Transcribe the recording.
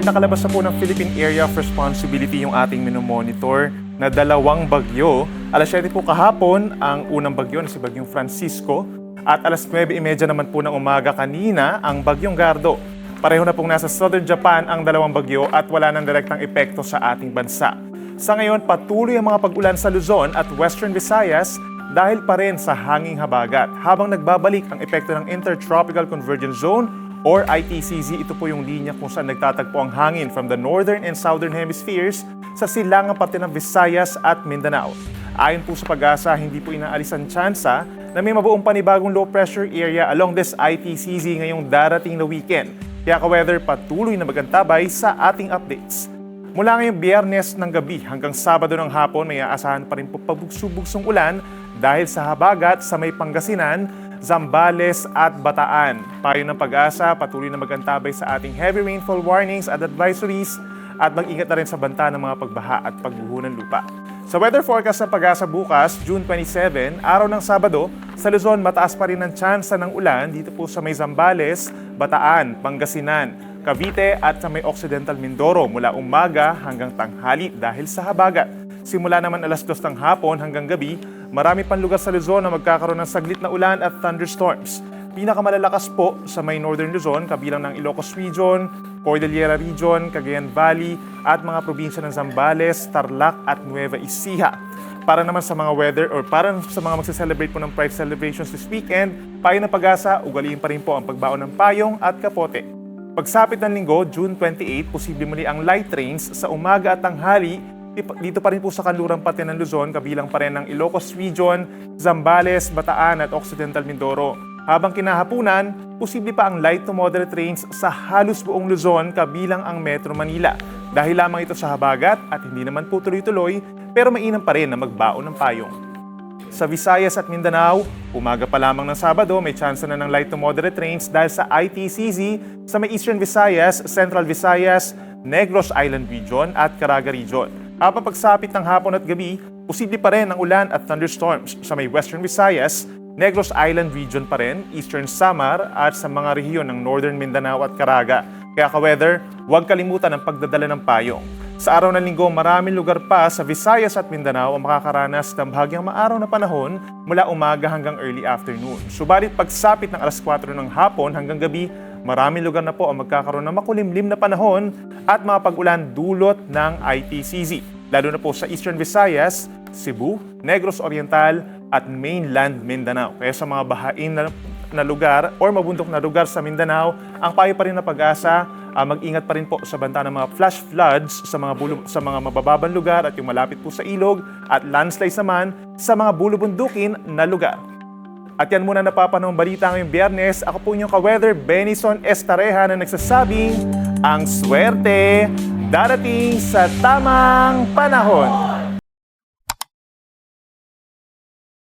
Nakalabas na po ng Philippine Area of Responsibility yung ating minomonitor na dalawang bagyo. Alas 7 po kahapon ang unang bagyo na si Bagyong Francisco at alas 9:30 naman po ng umaga kanina ang Bagyong Gardo. Pareho na pong nasa Southern Japan ang dalawang bagyo at wala nang direktang epekto sa ating bansa. Sa ngayon, patuloy ang mga pag-ulan sa Luzon at Western Visayas dahil pa rin sa hanging habagat. Habang nagbabalik ang epekto ng Intertropical Convergence Zone or ITCZ, ito po yung linya kung saan nagtatagpo ang hangin from the northern and southern hemispheres sa silangang parte ng Visayas at Mindanao. Ayon po sa Pag-asa, hindi po inaalis ang tsansa na may mabuong panibagong low pressure area along this ITCZ ngayong darating na weekend. Kaya ka-weather patuloy na magantabay sa ating updates. Mula ngayong Biyernes ng gabi hanggang Sabado ng hapon, may aasahan pa rin po pabugso-bugsong ulan dahil sa habagat sa may Pangasinan, Zambales at Bataan. Payo ng Pag-asa, patuloy na magantabay sa ating heavy rainfall warnings at advisories at mag-ingat na rin sa banta ng mga pagbaha at pagguho ng lupa. Sa weather forecast ng Pag-asa bukas, June 27, araw ng Sabado, sa Luzon mataas pa rin ang tsansa ng ulan dito po sa may Zambales, Bataan, Pangasinan, Cavite at sa may Occidental Mindoro mula umaga hanggang tanghali dahil sa habagat. Simula naman alas 2 ng hapon hanggang gabi, marami pang lugar sa Luzon na magkakaroon ng saglit na ulan at thunderstorms. Pinakamalalakas po sa may Northern Luzon, kabilang ng Ilocos Region, Cordillera Region, Cagayan Valley at mga probinsya ng Zambales, Tarlac at Nueva Ecija. Para naman sa mga weather or para sa mga magse-celebrate po ng Pride celebrations this weekend, payo ng Pag-asa, ugaliin pa rin po ang pagbaon ng payong at kapote. Pagsapit ng linggo, June 28, posible muli ang light rains sa umaga at tanghali dito pa rin po sa kanlurang parte ng Luzon, kabilang pa rin ng Ilocos Region, Zambales, Bataan at Occidental Mindoro. Habang kinahapunan, posible pa ang light to moderate rains sa halos buong Luzon, kabilang ang Metro Manila. Dahil lamang ito sa habagat at hindi naman po tuloy-tuloy, pero mainam pa rin na magbaon ng payong. Sa Visayas at Mindanao, umaga pa lamang ng Sabado, may tsansa na ng light to moderate rains dahil sa ITCZ sa may Eastern Visayas, Central Visayas, Negros Island Region at Caraga Region. Habang pagsapit ng hapon at gabi, posible pa rin ang ulan at thunderstorms sa may Western Visayas, Negros Island Region pa rin, Eastern Samar at sa mga rehiyon ng Northern Mindanao at Caraga. Kaya ka-weather, huwag kalimutan ang pagdadala ng payong. Sa araw ng linggo, maraming lugar pa sa Visayas at Mindanao ang makakaranas ng bahagyang maaraw na panahon mula umaga hanggang early afternoon. Subalit pagsapit ng alas 4 ng hapon hanggang gabi, maraming lugar na po ang magkakaroon ng makulimlim na panahon at mga pag-ulan dulot ng ITCZ. Lalo na po sa Eastern Visayas, Cebu, Negros Oriental at mainland Mindanao. Kaya sa mga bahain na lugar or mabundok na lugar sa Mindanao, ang payo pa rin na Pag-asa, mag-ingat pa rin po sa banta ng mga flash floods sa mga mabababang lugar at yung malapit po sa ilog at landslides naman sa mga bulubundukin na lugar. At yan muna napapanahong balita ngayong Biyernes. Ako po inyong ka-weather, Benison Estareja, na nagsasabing ang swerte darating sa tamang panahon.